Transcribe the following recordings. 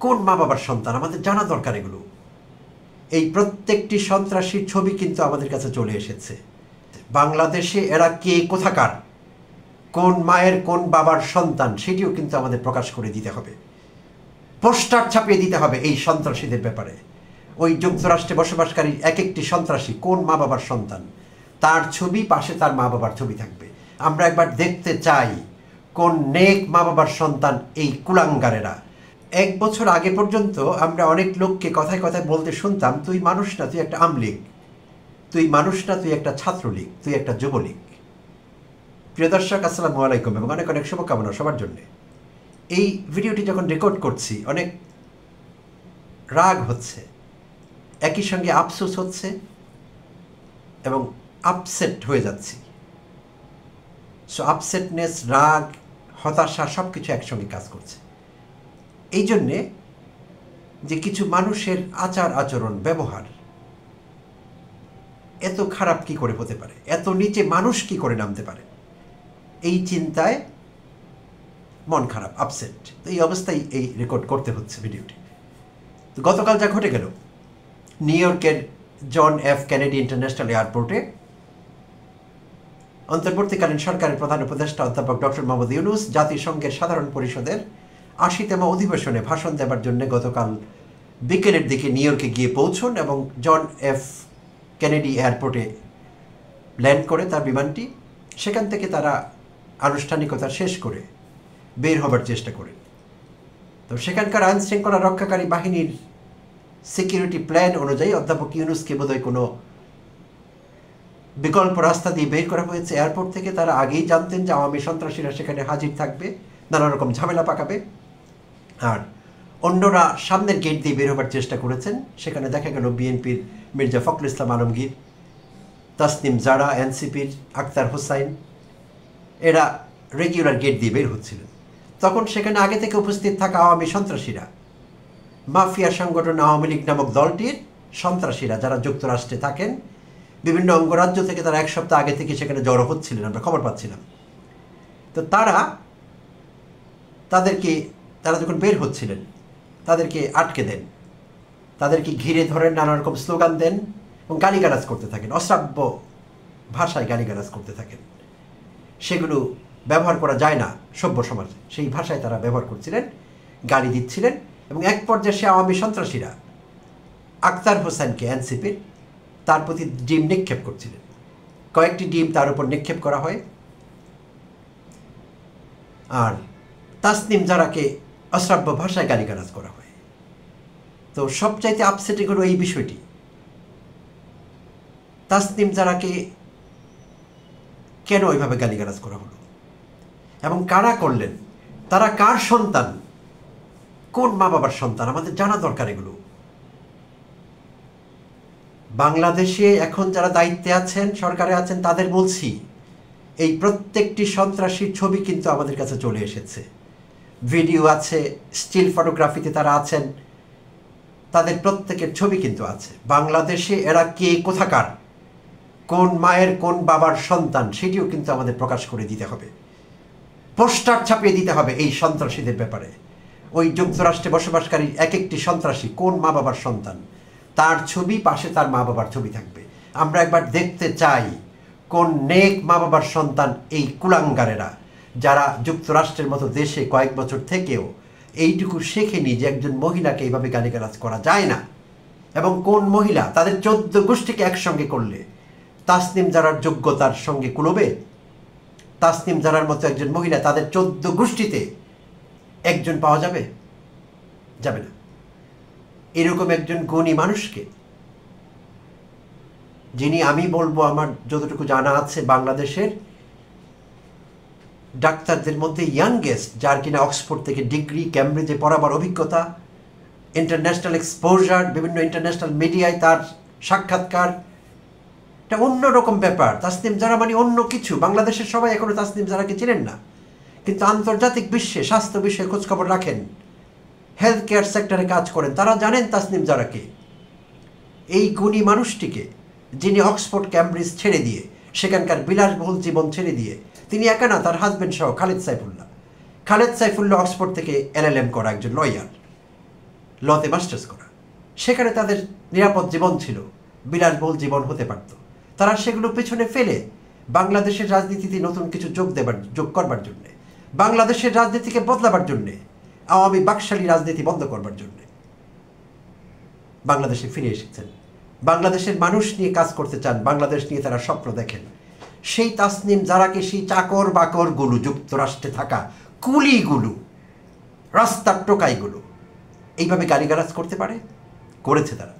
কোন মা বাবার সন্তান আমাদের জানা দরকার এগুলো। এই প্রত্যেকটি সন্ত্রাসীর ছবি কিন্তু আমাদের কাছে চলে এসেছে। বাংলাদেশে এরা কে কোথাকার, কোন মায়ের কোন বাবার সন্তান সেটিও কিন্তু আমাদের প্রকাশ করে দিতে হবে। পোস্টার ছাপিয়ে দিতে হবে এই সন্ত্রাসীদের ব্যাপারে। ওই যুক্তরাষ্ট্রে বসবাসকারী এক একটি সন্ত্রাসী কোন মা বাবার সন্তান, তার ছবি পাশে তার মা বাবার ছবি থাকবে। আমরা একবার দেখতে চাই কোন নেক মা বাবার সন্তান এই কুলাঙ্গারেরা। 1 বছর আগে পর্যন্ত আমরা অনেক লোককে কথায় কথায় বলতে শুনতাম, তুই মানুষ না, তুই একটা আমলীগ, তুই মানুষ না, তুই একটা ছাত্রলীগ, তুই একটা যুবলীগ। প্রিয় দর্শক, আসসালামু আলাইকুম এবং অনেক অনেক শুভকামনা সবার জন্যে। এই ভিডিওটি যখন রেকর্ড করছি অনেক রাগ হচ্ছে, একই সঙ্গে আফসোস হচ্ছে এবং আপসেট হয়ে যাচ্ছি। সো আপসেটনেস, রাগ, হতাশা সব কিছু একসঙ্গে কাজ করছে। এই জন্যে যে কিছু মানুষের আচার আচরণ ব্যবহার এত খারাপ কি করে হতে পারে, এত নিচে মানুষ কি করে নামতে পারে, এই চিন্তায় মন খারাপ, আপসেট। তো এই অবস্থায় এই রেকর্ড করতে হচ্ছে ভিডিওটি। তো গতকাল যা ঘটে গেল, নিউ ইয়র্কের জন এফ কেনেডি ইন্টারন্যাশনাল এয়ারপোর্টে অন্তর্বর্তীকালীন সরকারের প্রধান উপদেষ্টা অধ্যাপক ডক্টর মোহাম্মদ ইউনূস জাতিসংঘের সাধারণ পরিষদের 80তম অধিবেশনে ভাষণ দেওয়ার জন্য গতকাল বিকেলের দিকে নিউ ইয়র্কে গিয়ে পৌঁছন এবং জন এফ কেনেডি এয়ারপোর্টে ল্যান্ড করে তার বিমানটি। সেখান থেকে তারা আনুষ্ঠানিকতা শেষ করে বের হবার চেষ্টা করেন। তো সেখানকার আইন শৃঙ্খলা রক্ষাকারী বাহিনীর সিকিউরিটি প্ল্যান অনুযায়ী অধ্যাপক ইউনূসকে বোধহয় কোনো বিকল্প রাস্তা দিয়ে বের করা হয়েছে এয়ারপোর্ট থেকে। তারা আগেই জানতেন যে আওয়ামী সন্ত্রাসীরা সেখানে হাজির থাকবে, নানা রকম ঝামেলা পাকাবে, আর অন্যরা সামনের গেট দিয়ে বের হবার চেষ্টা করেছেন। সেখানে দেখা গেল বিএনপির মির্জা ফখরুল ইসলাম আলমগীর, তাসনিম জারা, এনসিপির আক্তার হোসাইন, এরা রেগুলার গেট দিয়ে বের হচ্ছিলেন। তখন সেখানে আগে থেকে উপস্থিত থাকা আওয়ামী সন্ত্রাসীরা, মাফিয়া সংগঠন আওয়ামী লীগ নামক দলটির সন্ত্রাসীরা যারা যুক্তরাষ্ট্রে থাকেন, বিভিন্ন অঙ্গরাজ্য থেকে তারা 1 সপ্তাহ আগে থেকে সেখানে জড়ো হচ্ছিলেন, আমরা খবর পাচ্ছিলাম। তো তারা যখন বের হচ্ছিলেন তাদেরকে আটকে দেন, তাদেরকে ঘিরে ধরেন, নানা রকম স্লোগান দেন এবং গালিগালাজ করতে থাকেন, অশ্রাব্য ভাষায় গালিগালাজ করতে থাকেন। সেগুলো ব্যবহার করা যায় না সভ্য সমাজে, সেই ভাষায় তারা ব্যবহার করছিলেন, গালি দিচ্ছিলেন। এবং এক পর্যায়ে সে আওয়ামী সন্ত্রাসীরা আক্তার হোসেনকে, এনসিপির, তার প্রতি ডিম নিক্ষেপ করছিলেন। কয়েকটি ডিম তার উপর নিক্ষেপ করা হয়, আর তাসনিম জারাকে অশ্রাব্য ভাষায় গালিগালাজ করা হয়। তো সবচাইতে আপসেটিং হলো এই বিষয়টি, তাসনিম জারাকে কেন ওইভাবে গালিগালাজ করা হলো এবং কারা করলেন, তারা কার সন্তান, কোন মা বাবার সন্তান, আমাদের জানা দরকার এগুলো। বাংলাদেশে এখন যারা দায়িত্বে আছেন, সরকারে আছেন, তাদের বলছি, এই প্রত্যেকটি সন্ত্রাসীর ছবি কিন্তু আমাদের কাছে চলে এসেছে। ভিডিও আছে, স্টিল ফটোগ্রাফিতে তারা আছেন, তাদের প্রত্যেকের ছবি কিন্তু আছে। বাংলাদেশে এরা কে কোথাকার, কোন মায়ের কোন বাবার সন্তান সেটিও কিন্তু আমাদের প্রকাশ করে দিতে হবে। পোস্টার ছাপিয়ে দিতে হবে এই সন্ত্রাসীদের ব্যাপারে। ওই যুক্তরাষ্ট্রে বসবাসকারী এক একটি সন্ত্রাসী কোন মা বাবার সন্তান, তার ছবি পাশে তার মা বাবার ছবি থাকবে। আমরা একবার দেখতে চাই কোন নেক মা বাবার সন্তান এই কুলাঙ্গারেরা, যারা যুক্তরাষ্ট্রের মতো দেশে কয়েক বছর থেকেও এইটুকু শেখেনি যে একজন মহিলাকে এইভাবে গালিগালাজ করা যায় না। এবং কোন মহিলা তাদের 14 গোষ্ঠীকে একসঙ্গে করলে তাসনিম জারার যোগ্যতার সঙ্গে কুলবে? তাসনিম জারার মতো একজন মহিলা তাদের 14 গোষ্ঠীতে একজন পাওয়া যাবে? যাবে না। এরকম একজন গুণী মানুষকে, যিনি, আমি বলবো আমার যতটুকু জানা আছে, বাংলাদেশের ডাক্তারদের মধ্যে ইয়াংগেস্ট, যার কিনা অক্সফোর্ড থেকে ডিগ্রি, ক্যামব্রিজে পড়াবার অভিজ্ঞতা, ইন্টারন্যাশনাল এক্সপোজার, বিভিন্ন ইন্টারন্যাশনাল মিডিয়ায় তার সাক্ষাৎকার, এটা অন্যরকম ব্যাপার। তাসনিম জারা মানে অন্য কিছু। বাংলাদেশের সবাই এখনো তাসনিম জারাকে চেনেন না, কিন্তু আন্তর্জাতিক বিশ্বে স্বাস্থ্য বিষয়ে খোঁজখবর রাখেন, হেলথ কেয়ার সেক্টরে কাজ করেন, তারা জানেন তাসনিম জারাকে। এই গুণী মানুষটিকে, যিনি অক্সফোর্ড ক্যামব্রিজ ছেড়ে দিয়ে, সেখানকার বিলাসবহুল জীবন ছেড়ে দিয়ে, তিনি একা না, তার হাজব্যান্ড সহ খালেদ সাইফুল্লাহ অক্সফোর্ড থেকে LLM করা একজন লয়ার, লতে মাস্টার্স করা, সেখানে তাদের নিরাপদ জীবন ছিল, বিলাসবহুল জীবন হতে পারত। তারা সেগুলো পেছনে ফেলে বাংলাদেশের রাজনীতিতে নতুন কিছু যোগ করবার জন্যে, বাংলাদেশের রাজনীতিকে বদলাবার জন্যে, আওয়ামী বাকশালী রাজনীতি বন্ধ করবার জন্যে বাংলাদেশে ফিরে এসেছেন। বাংলাদেশের মানুষ নিয়ে কাজ করতে চান, বাংলাদেশ নিয়ে তারা স্বপ্ন দেখেন। সেই তাসনিম জারাকে, সেই চাকর বাকরগুলো, যুক্তরাষ্ট্রে থাকা কুলিগুলো, রাস্তার টোকাইগুলো এইভাবে গালিগালাজ করতে পারে? করেছে তারা।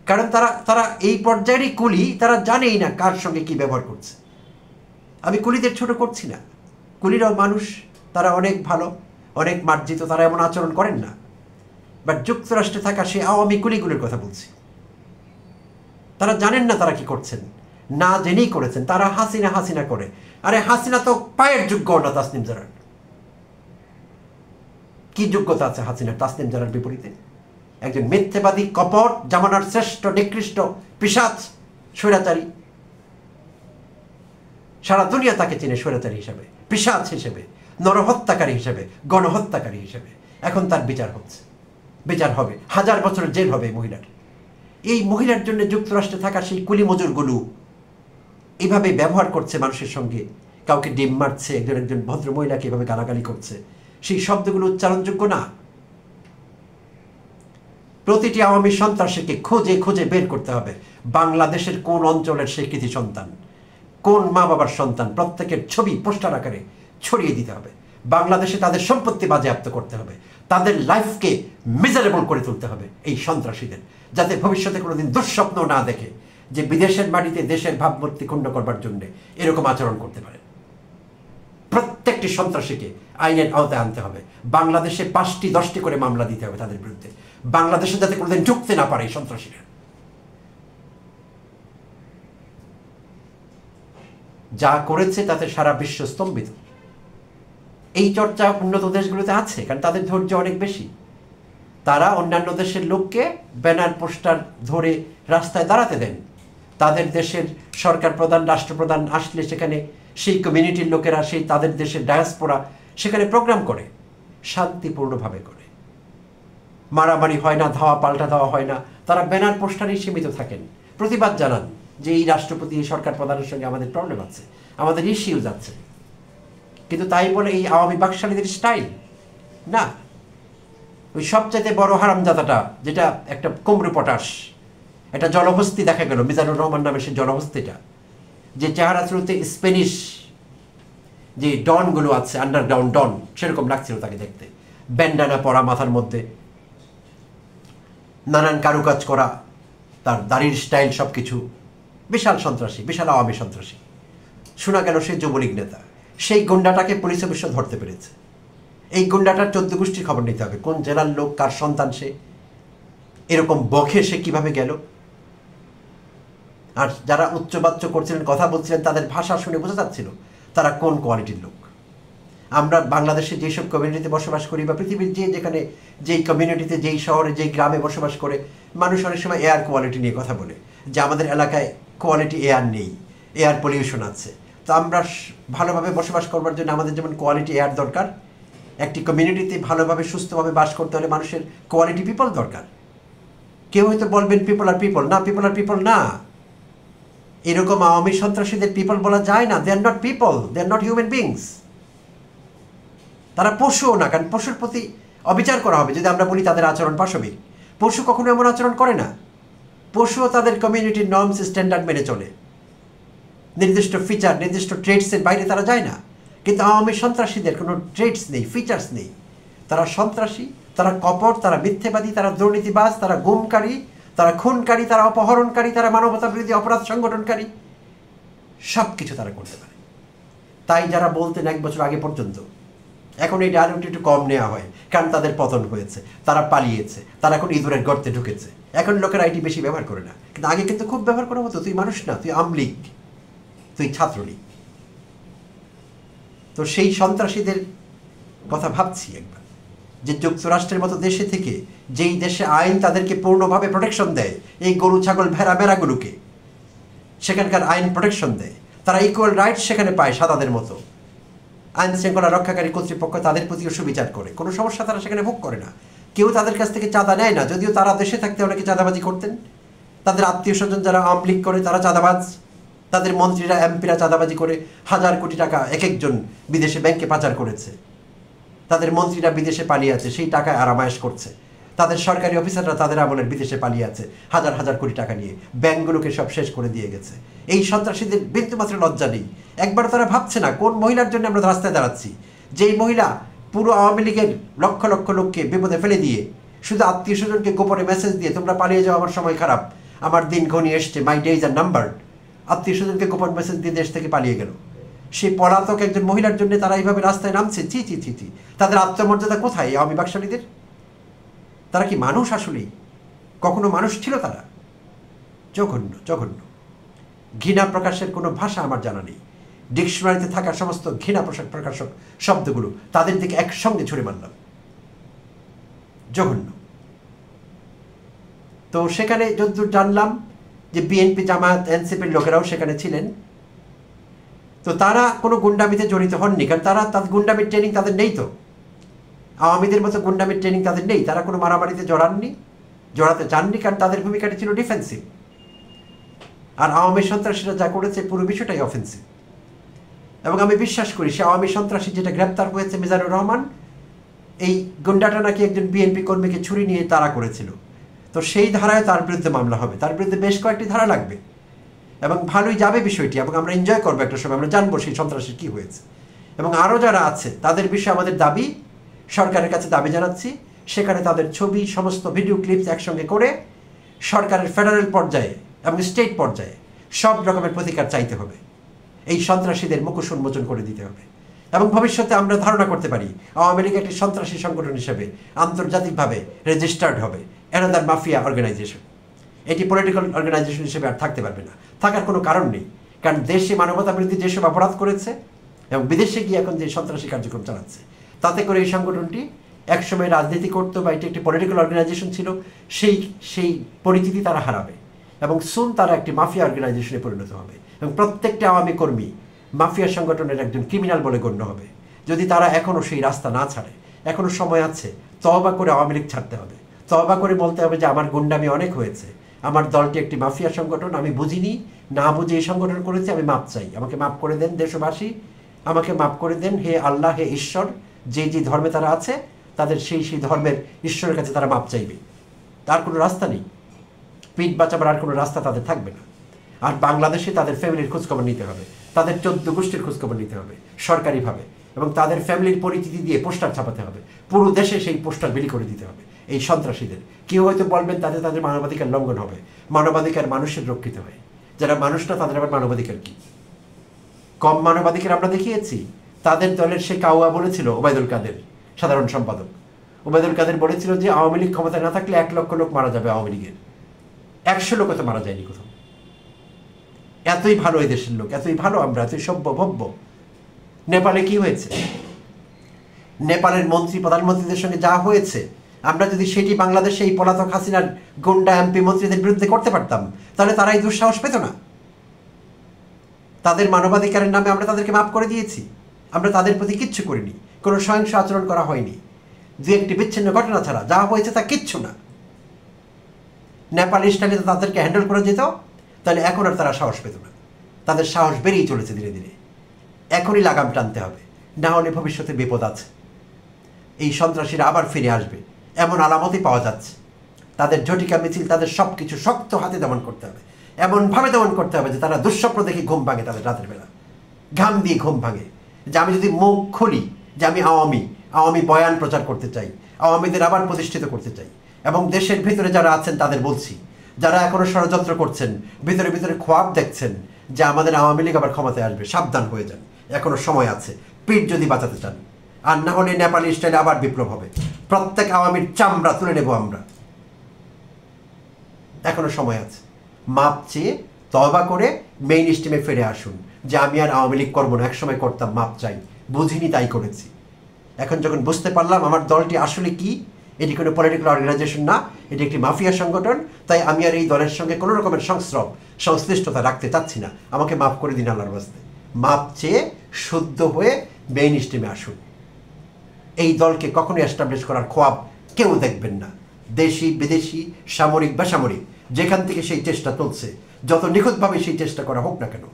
কারণ তারা এই পর্যায়েরই কুলি, তারা জানেই না কার সঙ্গে কি ব্যবহার করছে। আমি কুলিদের ছোট করছি না, কুলিরাও মানুষ, তারা অনেক ভালো, অনেক মার্জিত, তারা এমন আচরণ করেন না। বাট যুক্তরাষ্ট্রে থাকা সেই আওয়ামী কুলিগুলোর কথা বলছি। তারা জানেন না তারা কি করছেন, না জেনেই করেছেন। তারা হাসিনা করে। আরে হাসিনা তো পায়ের যোগ্য না তাসনিম জারার। কি যোগ্যতা আছে হাসিনার তাসনিম জারার বিপরীতে? একজন মিথ্যেবাদী, কপট, জামানার শ্রেষ্ঠ নিকৃষ্ট পিশাচ, স্বৈরাচারী। সারা দুনিয়া তাকে চেনে স্বৈরাচারী হিসেবে, পিশাচ হিসেবে, নরহত্যাকারী হিসেবে, গণহত্যাকারী হিসেবে। এখন তার বিচার হচ্ছে, বিচার হবে, 1000 বছরের জেল হবে মহিলার। এই মহিলার জন্য যুক্তরাষ্ট্রে থাকা সেই কুলি মজুরগুলো এইভাবে ব্যবহার করছে মানুষের সঙ্গে, কাউকে ডিম মারছে, একজন ভদ্র মহিলাকে এভাবে গালাগালি করছে। সেই শব্দগুলো উচ্চারণযোগ্য না। প্রতিটি আওয়ামী সন্ত্রাসীকে খুঁজে খুঁজে বের করতে হবে বাংলাদেশের কোন অঞ্চলের সে কৃতি সন্তান, কোন মা বাবার সন্তান, প্রত্যেকের ছবি পোস্টার আকারে ছড়িয়ে দিতে হবে। বাংলাদেশে তাদের সম্পত্তি বাজেয়াপ্ত করতে হবে, তাদের লাইফকে মিজারেবল করে তুলতে হবে এই সন্ত্রাসীদের, যাতে ভবিষ্যতে কোনোদিন দুঃস্বপ্ন না দেখে যে বিদেশের মাটিতে দেশের ভাবমূর্তি ক্ষুণ্ণ করবার জন্য এরকম আচরণ করতে পারে। প্রত্যেকটি সন্ত্রাসীকে আইনের আওতায় আনতে হবে। বাংলাদেশে 5টি 10টি করে মামলা দিতে হবে তাদের বিরুদ্ধে, বাংলাদেশে যাতে কোনোদিন ঢুকতে না পারে এই সন্ত্রাসীরা। যা করেছে তাতে সারা বিশ্ব স্তম্ভিত। এই চর্চা উন্নত দেশগুলোতে আছে, কারণ তাদের ধৈর্য অনেক বেশি। তারা অন্যান্য দেশের লোককে ব্যানার পোস্টার ধরে রাস্তায় দাঁড়াতে দেন। তাদের দেশের সরকার প্রধান, রাষ্ট্রপ্রধান আসলে সেখানে সেই কমিউনিটির লোকেরা, সেই তাদের দেশের ডায়াসপোরা সেখানে প্রোগ্রাম করে, শান্তিপূর্ণভাবে করে। মারামারি হয় না, ধাওয়া পাল্টা দেওয়া হয় না। তারা ব্যানার পোস্টারেই সীমিত থাকেন, প্রতিবাদ জানান যে এই রাষ্ট্রপতি, এই সরকার প্রধানের সঙ্গে আমাদের প্রবলেম আছে, আমাদের ইস্যুজ আছে। কিন্তু তাই বলে এই আওয়ামী বাকশালীদের স্টাইল না। ওই সবচাইতে বড় হারামজাদাটা, যেটা একটা কুমড়ো পটাশ, একটা জলহস্তি দেখা গেল, মিজানুর রহমান নামের সেই জলহস্তিটা, যে চেহারা শুরুতে স্প্যানিশ যে ডনগুলো আছে, আন্ডারগ্রাউন্ড ডন, সেরকম লাগছিল তাকে দেখতে। ব্যান্ডানা পরা, মাথার মধ্যে নানান কারুকাজ করা, তার দাড়ির স্টাইল, সব কিছু। বিশাল সন্ত্রাসী, বিশাল আওয়ামী সন্ত্রাসী। শোনা গেল সে যুবলীগ নেতা। সেই গুন্ডাটাকে পুলিশ অবশ্য ধরতে পেরেছে। এই গুন্ডাটার 14 গোষ্ঠীর খবর নিতে হবে, কোন জেলার লোক, কার সন্তান সে, এরকম বখে সে কিভাবে গেল। আর যারা উচ্চবাচ্য করছিলেন, কথা বলছিলেন, তাদের ভাষা শুনে বোঝা যাচ্ছিল তারা কোন কোয়ালিটির লোক। আমরা বাংলাদেশে যেসব কমিউনিটিতে বসবাস করি, বা পৃথিবীর যেখানে যেই কমিউনিটিতে, যেই শহরে, যেই গ্রামে বসবাস করে, মানুষ অনেক সময় এয়ার কোয়ালিটি নিয়ে কথা বলে যে আমাদের এলাকায় কোয়ালিটি এয়ার নেই, এয়ার পলিউশন আছে। তো আমরা ভালোভাবে বসবাস করবার জন্য আমাদের যেমন কোয়ালিটি এয়ার দরকার, একটি কমিউনিটিতে ভালোভাবে সুস্থভাবে বাস করতে হলে মানুষের কোয়ালিটি পিপল দরকার। কেউ হয়তো বলবেন পিপল আর পিপল না, পিপল আর পিপল না। এরকম আওয়ামী সন্ত্রাসীদের পিপল বলা যায় না। They are not people, they are not human beings. তারা পশুও না, কারণ পশুর প্রতি অবিচার করা হবে যদি আমরা বলি তাদের আচরণ পাশবিক। পশু কখনো এমন আচরণ করে না। পশুও তাদের কমিউনিটির নর্মস, স্ট্যান্ডার্ড মেনে চলে। নির্দিষ্ট ফিচার, নির্দিষ্ট ট্রেডসের বাইরে তারা যায় না। কিন্তু আওয়ামী সন্ত্রাসীদের কোনো ট্রেডস নেই, ফিচার্স নেই। তারা সন্ত্রাসী, তারা কপট, তারা মিথ্যেবাদী, তারা দুর্নীতিবাজ, তারা গুমকারী, তারা খুনকারী, তারা অপহরণকারী, তারা মানবতা বিরোধী অপরাধ সংগঠনকারী, সব কিছু তারা করতে পারে। তাই যারা বলতেন 1 বছর আগে পর্যন্ত, এখন এই ডায়লগটি একটু কম নেওয়া হয়, কারণ তাদের পতন হয়েছে, তারা পালিয়েছে, তারা এখন ইঁদুরের গর্তে ঢুকেছে। এখন লোকেরা আইটি বেশি ব্যবহার করে না, কিন্তু আগে কিন্তু খুব ব্যবহার করা হতো। তুই মানুষ না, তুই আমলিগ, তুই ছাত্রলীগ। তো সেই সন্ত্রাসীদের কথা ভাবছি একবার, যে যুক্তরাষ্ট্রের মতো দেশে থেকে, যেই দেশে আইন তাদেরকে পূর্ণভাবে প্রোটেকশন দেয়, এই গরু, ছাগল, ভেড়া, মেরাগুলোকে সেখানকার আইন প্রোটেকশন দেয়, তারা ইকুয়াল রাইটস সেখানে পায় সাদাদের মতো। আইন শৃঙ্খলা রক্ষাকারী কর্তৃপক্ষ তাদের প্রতিও সুবিচার করে, কোনো সমস্যা তারা সেখানে ভোগ করে না। কেউ তাদের কাছ থেকে চাঁদা নেয় না, যদিও তারা দেশে থাকতে অনেকে চাঁদাবাজি করতেন। তাদের আত্মীয় স্বজন যারা আওয়ামী লীগ করে তারা চাঁদাবাজ, তাদের মন্ত্রীরা এমপিরা চাঁদাবাজি করে হাজার কোটি টাকা এক একজন বিদেশে ব্যাংকে পাচার করেছে। তাদের মন্ত্রীরা বিদেশে পালিয়ে আছে, সেই টাকায় আরামায়েশ করছে। তাদের সরকারি অফিসাররা তাদের আমলের বিদেশে পালিয়ে আছে হাজার হাজার কোটি টাকা নিয়ে, ব্যাংকগুলোকে সব শেষ করে দিয়ে গেছে। এই সন্ত্রাসীদের বিন্দুমাত্র লজ্জা নেই। একবার তারা ভাবছে না কোন মহিলার জন্য আমরা রাস্তায় দাঁড়াচ্ছি, যেই মহিলা পুরো আওয়ামী লীগের লক্ষ লক্ষ লোককে বিপদে ফেলে দিয়ে শুধু আত্মীয় স্বজনকে গোপনে মেসেজ দিয়ে তোমরা পালিয়ে যাও, আমার সময় খারাপ, আমার দিন ঘনিয়ে এসছে, মাই ডেজ আর নাম্বারড, আত্মীয় স্বজনকে গোপন মেসেজ দিয়ে দেশ থেকে পালিয়ে গেল। সেই পলাতক একজন মহিলার জন্য তারা এইভাবে রাস্তায় নামছে, চি চি চি চি। তাদের আত্মমর্যাদা কোথায় আওয়ামী বাকশালীদের? তারা কি মানুষ আসলেই? কখনো মানুষ ছিল তারা? জঘন্য জঘন্য। ঘৃণা প্রকাশের কোনো ভাষা আমার জানা নেই। ডিকশনারিতে থাকা সমস্ত ঘৃণা প্রকাশক শব্দগুলো তাদের দিকে একসঙ্গে ছুড়ে মারলাম। জঘন্য। তো সেখানে যতদূর জানলাম যে বিএনপি জামায়াত এনসিপির লোকেরাও সেখানে ছিলেন। তো তারা কোনো গুন্ডামিতে জড়িত হননি, কারণ তাদের গুন্ডামির ট্রেনিং তাদের নেই। তো আওয়ামীদের মতো গুন্ডামির ট্রেনিং তাদের নেই। তারা কোনো মারামারিতে জড়াতে চাননি, কারণ তাদের ভূমিকাটা ছিল ডিফেন্সিভ। আর আওয়ামী সন্ত্রাসীরা যা করেছে পুরো বিষয়টাই অফেন্সিভ। এবং আমি বিশ্বাস করি সে আওয়ামী সন্ত্রাসী যেটা গ্রেপ্তার হয়েছে মিজানুর রহমান, এই গুন্ডাটা নাকি একজন বিএনপি কর্মীকে ছুরি নিয়ে তাড়া করেছিল। তো সেই ধারায় তার বিরুদ্ধে মামলা হবে, তার বিরুদ্ধে বেশ কয়েকটি ধারা লাগবে এবং ভালোই যাবে বিষয়টি, এবং আমরা এনজয় করবো একটা সময়, আমরা জানবো সেই সন্ত্রাসীর কী হয়েছে। এবং আরও যারা আছে তাদের বিষয়ে আমাদের দাবি, সরকারের কাছে দাবি জানাচ্ছি, সেখানে তাদের ছবি সমস্ত ভিডিও ক্লিপস একসঙ্গে করে সরকারের ফেডারেল পর্যায়ে এবং স্টেট পর্যায়ে সব রকমের প্রতিকার চাইতে হবে। এই সন্ত্রাসীদের মুখোশ উন্মোচন করে দিতে হবে। এবং ভবিষ্যতে আমরা ধারণা করতে পারি আওয়ামী লীগ একটি সন্ত্রাসী সংগঠন হিসেবে আন্তর্জাতিকভাবে রেজিস্টার্ড হবে, অ্যানাদার মাফিয়া অর্গানাইজেশন। এটি পলিটিক্যাল অর্গানাইজেশন হিসেবে আর থাকতে পারবে না, থাকার কোনো কারণ নেই। কারণ দেশে মানবতা বিরোধী যেসব অপরাধ করেছে এবং বিদেশে গিয়ে এখন যে সন্ত্রাসী কার্যক্রম চালাচ্ছে, তাতে করে এই সংগঠনটি একসময় রাজনীতি করতো বা এটি একটি পলিটিক্যাল অর্গানাইজেশন ছিল, সেই পরিচিতি তারা হারাবে এবং সুন তারা একটি মাফিয়া অর্গানাইজেশনে পরিণত হবে এবং প্রত্যেকটা আওয়ামী কর্মী মাফিয়া সংগঠনের একজন ক্রিমিনাল বলে গণ্য হবে। যদি তারা এখনও সেই রাস্তা না ছাড়ে, এখনও সময় আছে, তওবা করে আওয়ামী লীগ ছাড়তে হবে। তওবা করে বলতে হবে যে আমার গুন্ডামি অনেক হয়েছে, আমার দলটি একটি মাফিয়া সংগঠন, আমি বুঝিনি, না বুঝে এই সংগঠন করেছি, আমি মাপ চাই, আমাকে মাপ করে দেন দেশবাসী, আমাকে মাপ করে দেন হে আল্লাহ, হে ঈশ্বর। যে ধর্মে তারা আছে তাদের সেই ধর্মের ঈশ্বরের কাছে তারা মাপ চাইবে। তার কোনো রাস্তা নেই, পিঠ বাঁচাবার আর কোনো রাস্তা তাদের থাকবে না। আর বাংলাদেশে তাদের ফ্যামিলির খোঁজখবর নিতে হবে, তাদের 14 গোষ্ঠীর খোঁজখবর নিতে হবে সরকারিভাবে, এবং তাদের ফ্যামিলির পরিচিতি দিয়ে পোস্টার ছাপাতে হবে, পুরো দেশে সেই পোস্টার বিলি করে দিতে হবে এই সন্ত্রাসীদের। কেউ হয়তো বলবেন তাতে তাদের মানবাধিকার লঙ্ঘন হবে, মানবাধিকার মানুষের রক্ষিত হয়, যারা মানুষ না তাদের আবার মানবাধিকার কি? কম মানবাধিকার আমরা দেখিয়েছি? তাদের দলের সে কাউয়া বলেছিল, ওবায়দুল কাদের সাধারণ সম্পাদক ওবায়দুল কাদের বলেছিল যে আওয়ামী লীগ ক্ষমতায় না থাকলে 1 লক্ষ লোক মারা যাবে আওয়ামী লীগের। 100 লোক তো মারা যায়নি কোথাও। এতই ভালো এই দেশের লোক, এতই ভালো আমরা, এতই সভ্য ভব্য। নেপালে কি হয়েছে? নেপালের মন্ত্রী প্রধানমন্ত্রীদের সঙ্গে যা হয়েছে, আমরা যদি সেটি বাংলাদেশে এই পলাতক হাসিনার গুন্ডা এমপি মন্ত্রীদের বিরুদ্ধে করতে পারতাম, তাহলে তারা এই দুঃসাহস পেত না। তাদের মানবাধিকারের নামে আমরা তাদেরকে মাফ করে দিয়েছি, আমরা তাদের প্রতি কিচ্ছু করিনি, কোনো সহিংস আচরণ করা হয়নি, 2-1টি বিচ্ছিন্ন ঘটনা ছাড়া যা হয়েছে তা কিচ্ছু না। নেপাল স্টাইলে তাদেরকে হ্যান্ডেল করে যেত, তাহলে এখন আর তারা সাহস পেত না। তাদের সাহস বেড়েই চলেছে ধীরে ধীরে। এখনই লাগাম টানতে হবে, না হলে ভবিষ্যতে বিপদ আছে। এই সন্ত্রাসীরা আবার ফিরে আসবে এমন আলামতই পাওয়া যাচ্ছে। তাদের ঝটিকা মিছিল, তাদের সব কিছু শক্ত হাতে দমন করতে হবে, এমনভাবে দমন করতে হবে যে তারা দুঃস্বপ্ন দেখে ঘুম ভাঙে, তাদের রাতের বেলা ঘাম দিয়ে ঘুম ভাঙে, যে আমি যদি মুখ খুলি যে আমি আওয়ামী বয়ান প্রচার করতে চাই, আওয়ামীদের আবার প্রতিষ্ঠিত করতে চাই। এবং দেশের ভিতরে যারা আছেন তাদের বলছি, যারা এখনো ষড়যন্ত্র করছেন, ভিতরে ভিতরে খোয়াব দেখছেন যে আমাদের আওয়ামী লীগ আবার ক্ষমতায় আসবে, সাবধান হয়ে যান, এখনো সময় আছে, পিঠ যদি বাঁচাতে চান। আর না হলে নেপালি স্টাইলে আবার বিপ্লব হবে, প্রত্যেক আওয়ামীর চামড়া তুলে নেব আমরা। এখনো সময় আছে। মাপ চেয়ে তওবা করে মেইন স্ট্রিমে ফিরে আসুন, যে আমি আর আওয়ামী লীগ করবো না, একসময় করতাম, মাপ চাই, বুঝিনি তাই করেছি। এখন যখন বুঝতে পারলাম আমার দলটি আসলে কি, এটি কোনো পলিটিক্যাল অর্গানাইজেশন না, এটি একটি মাফিয়া সংগঠন, তাই আমি আর এই দলের সঙ্গে কোনো রকমের সংশ্লিষ্টতা রাখতে চাচ্ছি না, আমাকে মাফ করে দিন আল্লাহর বাস্তে। মাপ চেয়ে শুদ্ধ হয়ে মেইন স্ট্রিমে আসুন। এই দলকে কখনোই এস্টাবলিশ করার খোয়াব কেউ দেখবেন না। দেশি বিদেশি সামরিক বেসামরিক যেখান থেকে সেই চেষ্টা চলছে, যত নিখুঁতভাবে সেই চেষ্টা করা হোক না কেন,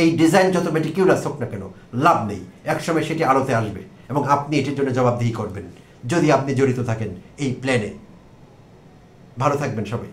এই ডিজাইন যত মেটিকিউলাস হোক না কেন, লাভ নেই। একসময় সেটি আলোতে আসবে এবং আপনি এটির জন্য জবাবদিহি করবেন যদি আপনি জড়িত থাকেন এই প্ল্যানে। ভালো থাকবেন সবাই।